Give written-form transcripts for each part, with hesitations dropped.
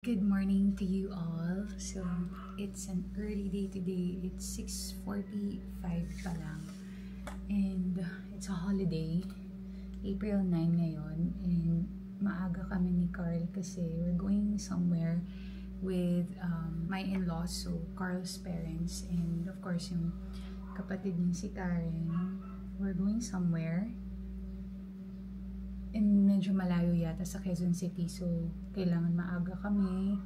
Good morning to you all. So, it's an early day today. It's 6:45 pa lang. And it's a holiday. April 9 ngayon. And maaga kami ni Carl kasi we're going somewhere with my in-laws. So, Carl's parents. And of course, yung kapatid niya si Karen. We're going somewhere. And medyo malayo yata sa Quezon City, so kailangan maaga kami.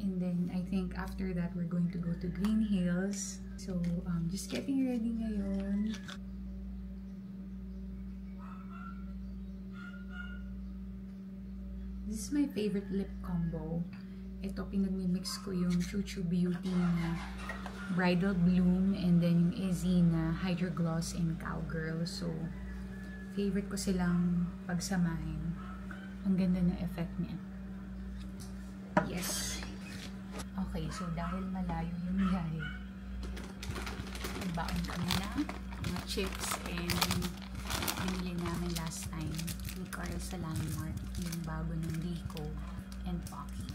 And then I think after that we're going to go to Green Hills. So just getting ready ngayon. This is my favorite lip combo. Ito, pinagmimix ko yung Choo Choo Beauty na Bridal Bloom and then yung Izzy na Hydro Gloss and Cowgirl. So favorite ko silang pagsamahin. Ang ganda ng effect niya. Yes. Okay, so dahil malayo yung biyahe, nagbaon kami na mga chips and binili namin last time ni Carl sa Landmark, yung bago ng Rico and Pocky.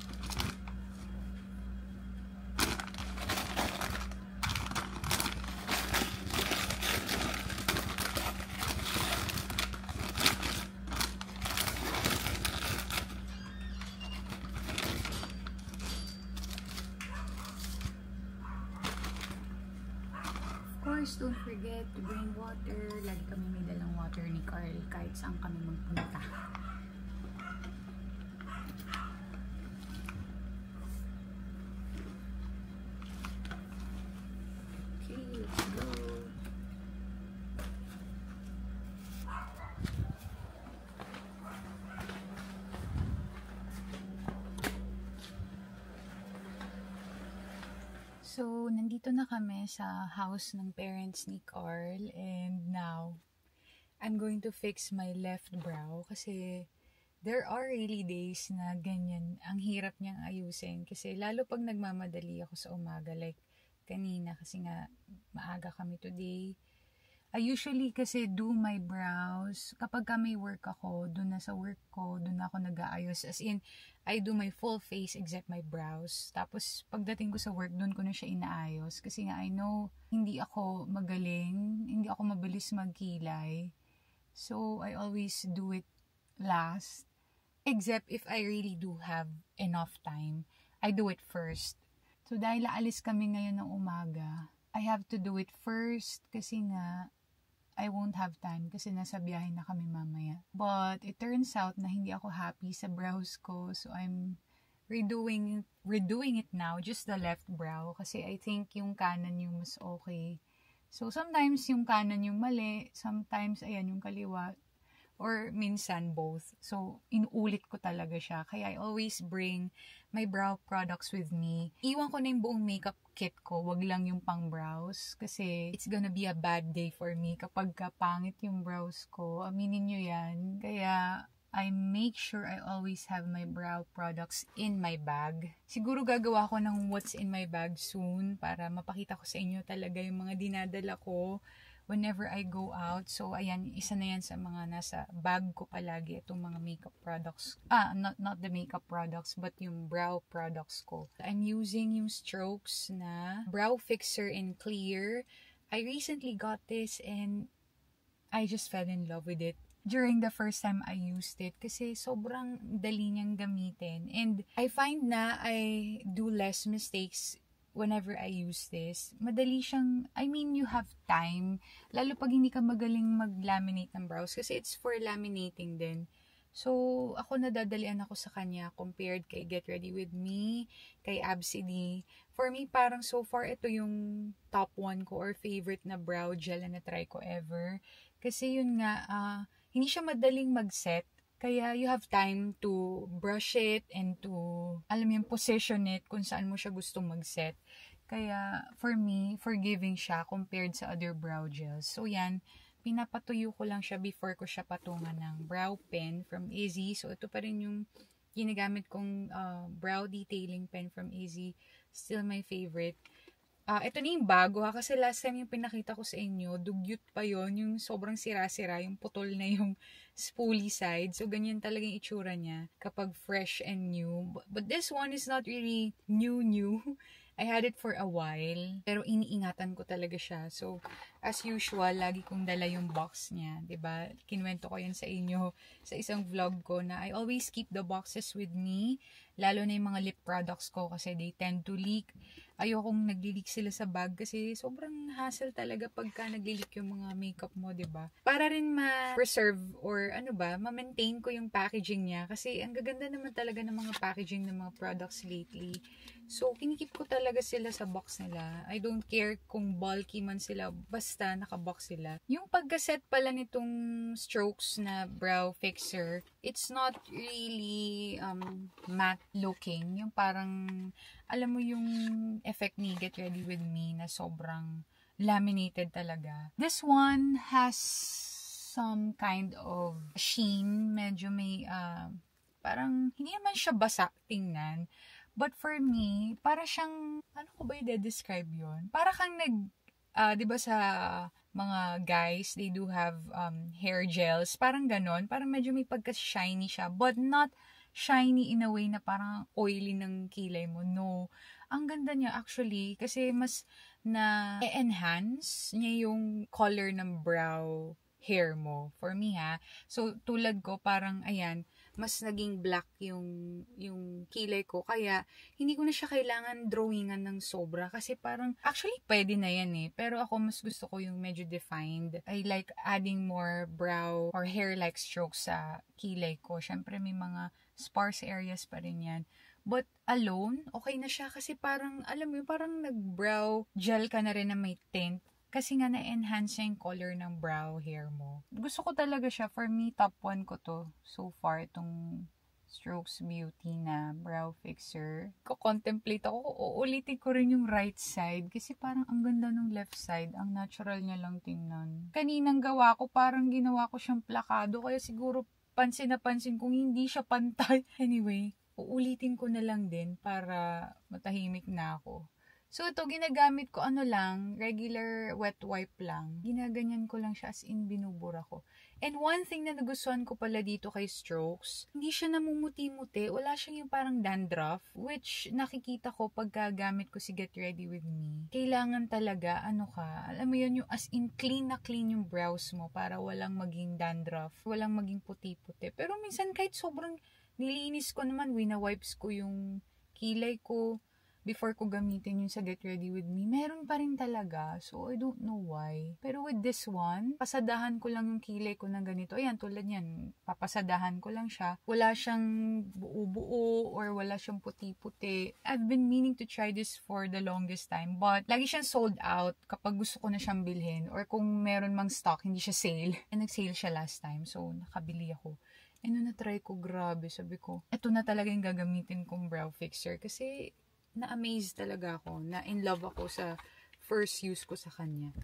Of course, don't forget to bring water. Lagi kami may dalang water ni Carl kahit saan kami magpunta. Okay, let's go. So, nandito na kami sa house ng parents ni Carl and now, I'm going to fix my left brow kasi there are really days na ganyan, ang hirap niyang ayusin kasi lalo pag nagmamadali ako sa umaga like kanina kasi nga maaga kami today. I usually kasi do my brows. Kapag may work ako, doon na sa work ko, doon na ako nag-aayos. As in, I do my full face except my brows. Tapos, pagdating ko sa work, doon ko na siya inaayos. Kasi nga, I know, hindi ako magaling, hindi ako mabilis magkilay. So, I always do it last. Except if I really do have enough time, I do it first. So, dahil aalis kami ngayon ng umaga, I have to do it first kasi nga, I won't have time kasi nasa biyahe na kami mamaya. But it turns out na hindi ako happy sa brows ko. So I'm redoing it now, just the left brow. Kasi I think yung kanan yung mas okay. So sometimes yung kanan yung mali, sometimes ayan yung kaliwa. Or minsan both. So, inuulit ko talaga siya. Kaya I always bring my brow products with me. Iwan ko na yung buong makeup kit ko. Wag lang yung pang brows. Kasi it's gonna be a bad day for me kapag pangit yung brows ko. Aminin nyo yan. Kaya I make sure I always have my brow products in my bag. Siguro gagawa ko ng what's in my bag soon para mapakita ko sa inyo talaga yung mga dinadala ko whenever I go out. So, ayan, isa na yan sa mga nasa bag ko palagi, itong mga makeup products. Not the makeup products, but yung brow products ko. I'm using yung Strokes na Brow Fixer in Clear. I recently got this and I just fell in love with it during the first time I used it kasi sobrang dali niyang gamitin. And I find na I do less mistakes whenever I use this. Madali siyang, I mean, you have time. Lalo pag hindi ka magaling mag-laminate ng brows kasi it's for laminating din. So, ako nadadalian ako sa kanya compared kay Get Ready With Me, kay Absidy. For me, parang so far, ito yung top 1 ko or favorite na brow gel na na-try ko ever. Kasi yun nga, hindi siya madaling mag-set. Kaya you have time to brush it and to, alam mo yung position it kung saan mo siya gustong mag-set. Kaya for me, forgiving siya compared sa other brow gels. So yan, pinapatuyo ko lang siya before ko siya patungan ng brow pen from Izzy. So ito pa rin yung ginagamit kong brow detailing pen from Izzy. Still my favorite. Ito na yung bago ha, kasi last time yung pinakita ko sa inyo, dugyot pa yon, yung sobrang sira-sira, yung putol na yung spoolie side. So, ganyan talaga yung itsura niya kapag fresh and new. But this one is not really new. I had it for a while, pero iniingatan ko talaga siya. So, as usual, lagi kong dala yung box niya, 'di ba? Kinuwento ko yan sa inyo sa isang vlog ko na I always keep the boxes with me, lalo na yung mga lip products ko kasi they tend to leak. Ayokong nagli-leak sila sa bag kasi sobrang hassle talaga pagka nagli-leak yung mga makeup mo, 'di ba? Para rin ma-preserve or ma-maintain ko yung packaging niya kasi ang gaganda naman talaga ng mga packaging ng mga products lately. So, kinikip ko talaga sila sa box nila. I don't care kung bulky man sila, basta nakabox sila. Yung pagkaset pala nitong Strokes na brow fixer, it's not really matte looking. Yung parang, alam mo yung effect ni Get Ready With Me na sobrang laminated talaga. This one has some kind of sheen. Medyo may, parang, hindi naman siya basa tingnan. But for me, para siyang, ano ko ba i-describe yun? Para kang di ba sa mga guys, they do have hair gels. Parang ganon. Parang medyo may pagka-shiny siya. But not shiny in a way na parang oily ng kilay mo. No. Ang ganda niya actually kasi mas na-enhance niya yung color ng brow hair mo. For me ha. So, tulad ko, parang, ayan, mas naging black yung kilay ko. Kaya, hindi ko na siya kailangan drawingan ng sobra. Kasi parang, actually, pwede na yan eh. Pero ako, mas gusto ko yung medyo defined. I like adding more brow or hair-like strokes sa kilay ko. Syempre, may mga sparse areas pa rin yan. But alone, okay na siya. Kasi parang, alam mo, parang nag-brow gel ka na rin na may tint. Kasi nga na-enhance niya yung color ng brow hair mo. Gusto ko talaga siya. For me, top 1 ko to so far, itong Strokes Beauty na brow fixer. Ko-contemplate ako, uulitin ko rin yung right side. Kasi parang ang ganda ng left side. Ang natural niya lang tingnan. Kaninang gawa ko, parang ginawa ko siyang plakado. Kaya siguro pansin na pansin kung hindi siya pantay. Anyway, uulitin ko na lang din para matahimik na ako. So, ito, ginagamit ko regular wet wipe lang. Ginaganyan ko lang siya as in binubura ko. And one thing na nagustuhan ko pala dito kay Strokes, hindi siya namumuti-muti. Wala siyang yung parang dandruff, which nakikita ko pagka gamit ko si Get Ready With Me. Kailangan talaga, alam mo yun, yung as in clean na clean yung brows mo para walang maging dandruff, walang maging puti-puti. Pero minsan kahit sobrang nilinis ko naman, wina-wipes ko yung kilay ko, before ko gamitin yung sa Get Ready With Me, meron pa rin talaga. So, I don't know why. Pero with this one, pasadahan ko lang yung kilay ko ng ganito. Ayan, tulad yan. Papasadahan ko lang siya. Wala siyang buo-buo or wala siyang puti-puti. I've been meaning to try this for the longest time. But, lagi siyang sold out kapag gusto ko na siyang bilhin. Or kung meron mang stock, hindi siya sale. And nag-sale siya last time. So, nakabili ako. And nung na-try ko, grabe. Sabi ko, ito na talaga yung gagamitin kong brow fixer. Kasi, na-amaze talaga ako, na-in love ako sa first use ko sa kanya.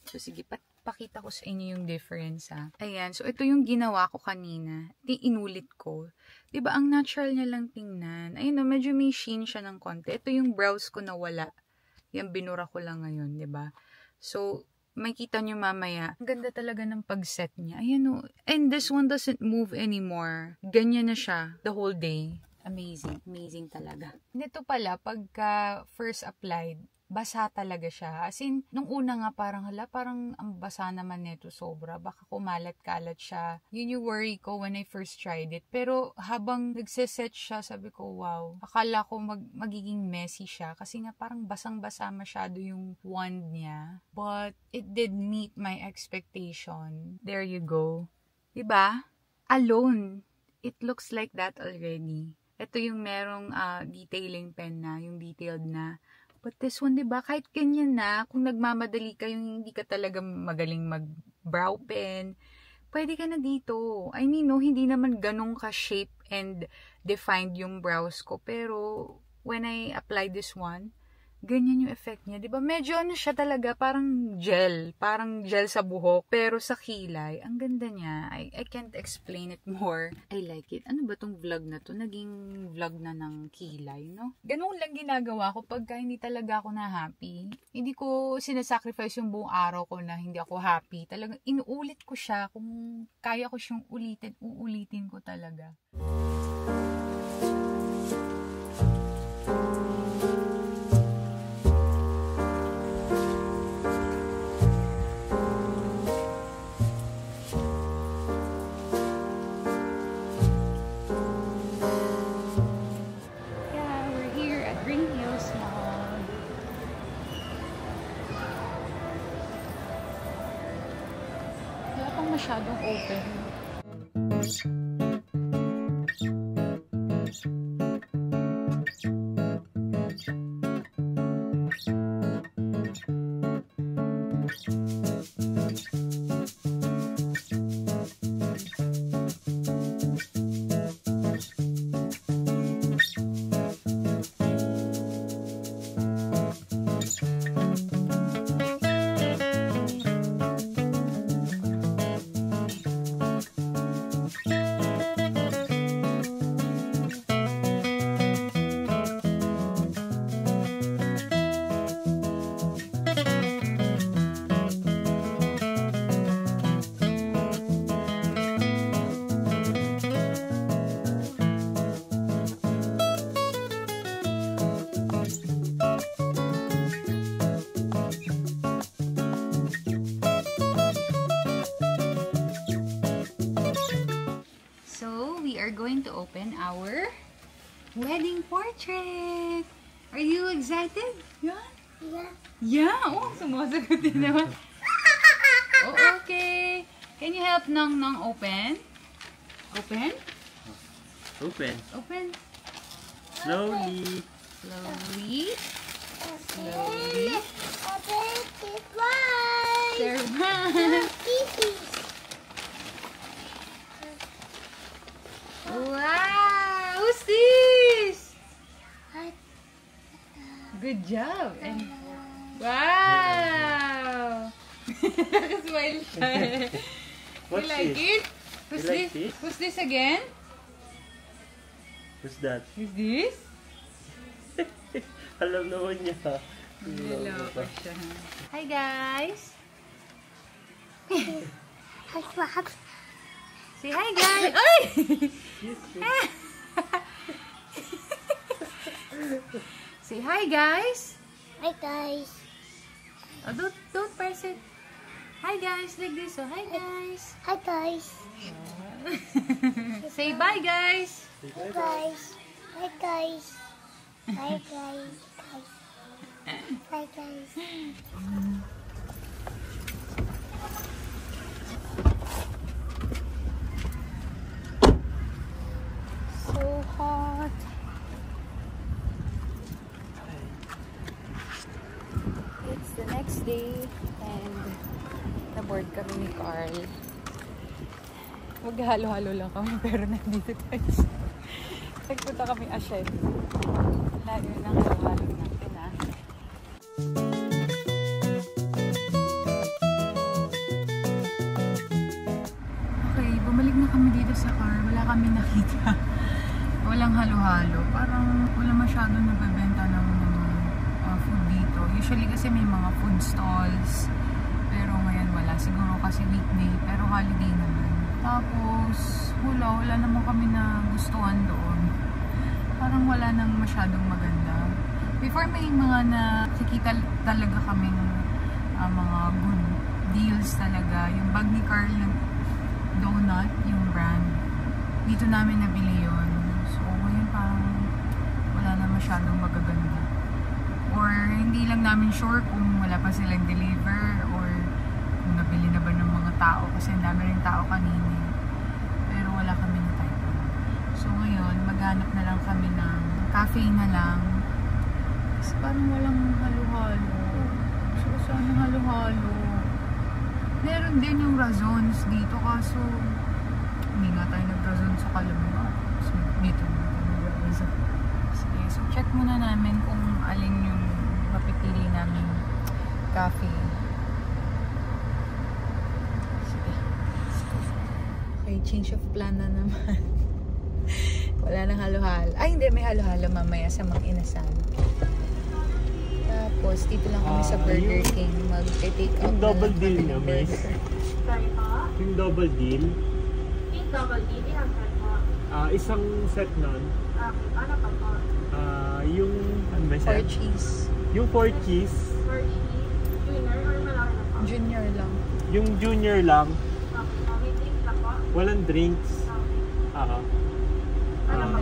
So, sige, pakita ko sa inyo yung difference, ha. Ayan, so ito yung ginawa ko kanina. Inulit ko. Diba, ang natural niya lang tingnan. Ayun, medyo may sheen siya ng konti. Ito yung brows ko na wala. Yan, binura ko lang ngayon, diba? So, makita nyo mamaya, ang ganda talaga ng pag-set niya. Ayan, oh. And this one doesn't move anymore. Ganyan na siya the whole day. Amazing talaga. Nito pala, pagka first applied, basa talaga siya. As in, nung una nga parang ang basa naman nito sobra. Baka kumalat-kalat siya. Yun yung worry ko when I first tried it. Pero habang nagsiset siya, sabi ko, wow. Akala ko magiging messy siya. Kasi nga parang basang-basa masyado yung wand niya. But it did meet my expectation. There you go. Diba? Alone. It looks like that already. Ito yung merong detailing pen na, yung detailed na. But this one, diba, kahit ganyan na, kung nagmamadali ka, yung hindi ka talaga magaling mag-brow pen, pwede ka na dito. I mean, no, hindi naman ganun ka-shape and defined yung brows ko. Pero, when I applied this one, ganyan yung effect niya. Diba? Medyo ano siya talaga, parang gel sa buhok, pero sa kilay, ang ganda niya. I can't explain it more. I like it. Ano ba tong vlog na to? Naging vlog na ng kilay, no? Ganun lang ginagawa ko pagka hindi talaga ako na happy. Hindi ko sinasacrifice yung buong araw ko na hindi ako happy. Talagang inuulit ko siya. Kung kaya ko siyang ulitin, uulitin ko talaga. Masyadong open. Going to open our wedding portrait. Are you excited? Yeah? Yeah. Yeah? Oh, sumasagot din naman. Oh, okay. Can you help Nong open? Open? Open. Open. Slowly. Slowly. Slowly. Wow! Who's this? Good job. And wow! Nakasmile siya. You like it? Who's this? Who's this again? Who's that? Who's this? Alam naman niya. Hello pa siya. Hi guys! Say hi guys! Ay! Say hi guys! Hi guys. Oh, don't press it. Hi guys, like this. Oh, hi guys. Hi guys. Say bye guys. Hi guys. Hi guys. Hi guys. Hi guys. So hot. It's the next day and na-board kami ni Carl. Maghalo-halo lang kami pero nandito tayo. Nagpunta kami Ashen. Layo ng halo-halo natin ah. Okay, bumalik na kami dito sa car. Wala kami nakita. Walang halo-halo. Parang wala masyadong nagbebenta ng food dito. Usually kasi may mga food stalls. Pero ngayon wala. Siguro kasi weekday. Pero holiday naman. Tapos wala naman kami na gustuhan doon. Parang wala nang masyadong maganda. Before may mga nakikita talaga kaming mga good deals talaga. Yung bag ni Carl ng donut, yung brand. Dito namin nabili yun. So ngayon parang wala na masyadong magaganda. Or hindi lang namin sure kung wala pa silang deliver or kung nabili na ba ng mga tao kasi ang dami rin tao kanina. Pero wala kami na type. So ngayon, maghanap na lang kami ng cafe na lang. Kasi parang walang halo-halo. So saan halo-halo? Meron din yung razons dito kaso hindi nga tayo nag-razon sa Kalamga. So dito na tayo nag-razon. Sige, so check muna namin kung alin yung mapipili namin coffee. Sige. Okay, change of plan na naman. Wala nang halo-halo. Ay, hindi. May halo-halo mamaya sa Mang Inasal. Tapos, dito lang kami sa Burger King. Mag-take out Yung double deal kami niya, ng miss. burger. Sorry po. Yung double deal, Yung double D, ilang set po? isang set nun. Okay, paano pa po? Yung, ano ba siya? 4 cheese. Yung 4 cheese, For cheese, junior or malaki na po? Junior lang. yung junior lang, Okay, may drinks na po? walang drinks. Okay. Ano pa?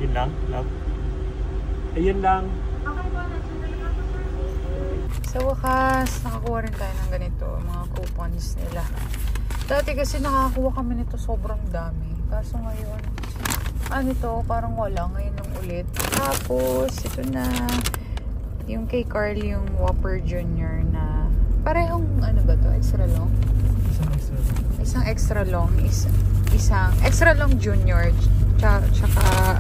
Yun lang, love. Ayun lang. Okay po, nagsunod na po sir. Sa wakas, nakakuha rin tayo ng ganito, mga coupons nila. Dati kasi nakakuha kami nito sobrang dami. Kaso ngayon, ito, parang wala. Ngayon lang ulit. Tapos, ito na, yung kay Carl, yung Whopper Junior na, parehong, ano ba to? Extra long? Isang extra long, isang extra long junior, tsaka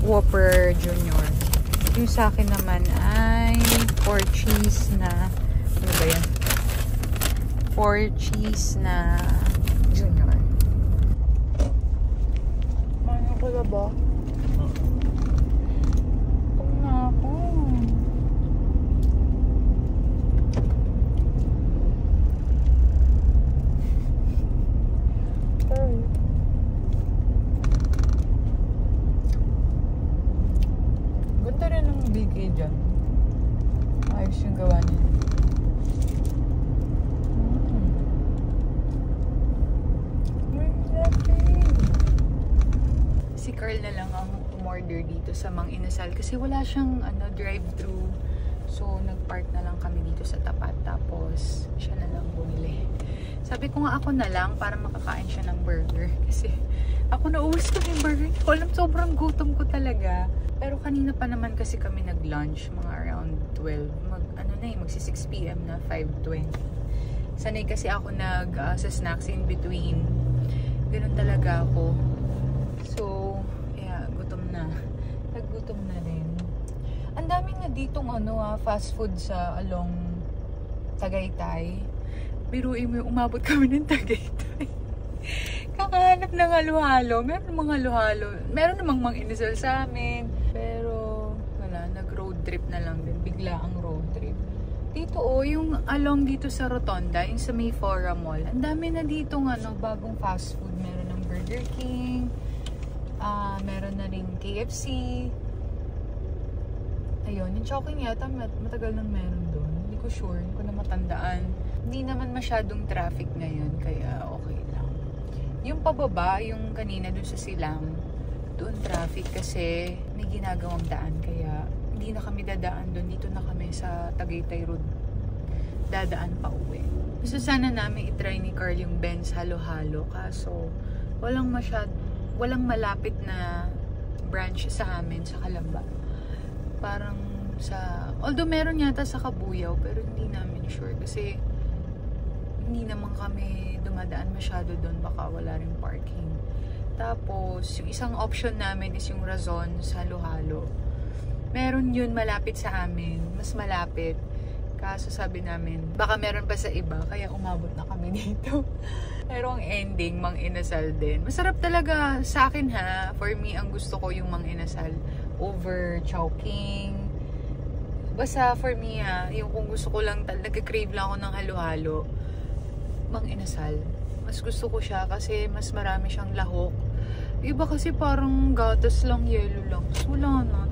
Whopper Junior. Yung sa akin naman ay 4 cheese na, ano ba yan? 4 cheese na junior. Mano ko na ba? Kung na ako. Ganda rin ng BK dyan. Ayos yung gawa niya. Si Carl na lang ang umorder dito sa Mang Inasal kasi wala siyang drive-thru. So, nag-park na lang kami dito sa tapat. Tapos, siya na lang bumili. Sabi ko nga ako na lang para makakain siya ng burger. Kasi ako nauwas ko yung burger. Hindi ko alam, sobrang gutom ko talaga. Pero kanina pa naman kasi kami nag-lunch, mga around 12. Magsi 6 PM na, 5:20. Sanay kasi ako sa snacks in between. Ganun talaga ako. So, kaya gutom na. Naggutom na rin. Ang dami na ditong fast food sa along Tagaytay. Biruin mo, umabot kami ng Tagaytay. Kakahanap ng halo-halo. Meron mga halo-halo. Meron namang Mang Inasal sa amin. Pero, wala. Nag-road trip na lang din. Bigla ang road trip. Dito yung along dito sa Rotonda, yung sa May Fora Mall. Ang dami na ditong bagong fast food. Meron ng Burger King. Meron na rin KFC. Ayun, yung Chowking yata matagal nang meron doon. Hindi ko sure, hindi ko na matandaan. Hindi naman masyadong traffic ngayon, kaya okay lang. Yung pababa, yung kanina doon sa Silang, doon traffic kasi may ginagawang daan, kaya hindi na kami dadaan doon. Dito na kami sa Tagaytay Road. Dadaan pa uwi. Gusto sana namin itry ni Carl yung Ben's halo-halo, kaso walang malapit na branch sa amin sa Calamba. Parang although meron yata sa Kabuyaw, pero hindi namin sure kasi hindi naman kami dumadaan masyado doon, baka wala rin parking. Tapos yung isang option namin is yung Razon's halo-halo. Meron yun malapit sa amin, mas malapit. Kaso sabi namin, baka meron pa sa iba, kaya umabot na kami dito. Pero ang ending, Mang Inasal din. Masarap talaga sa akin for me, ang gusto ko yung Mang Inasal over Chowking. Basta for me yung kung gusto ko lang, nagka-crave lang ako ng halo-halo, Mang Inasal. Mas gusto ko siya kasi mas marami siyang lahok. Iba kasi parang gatas lang, yelo lang. Wala na.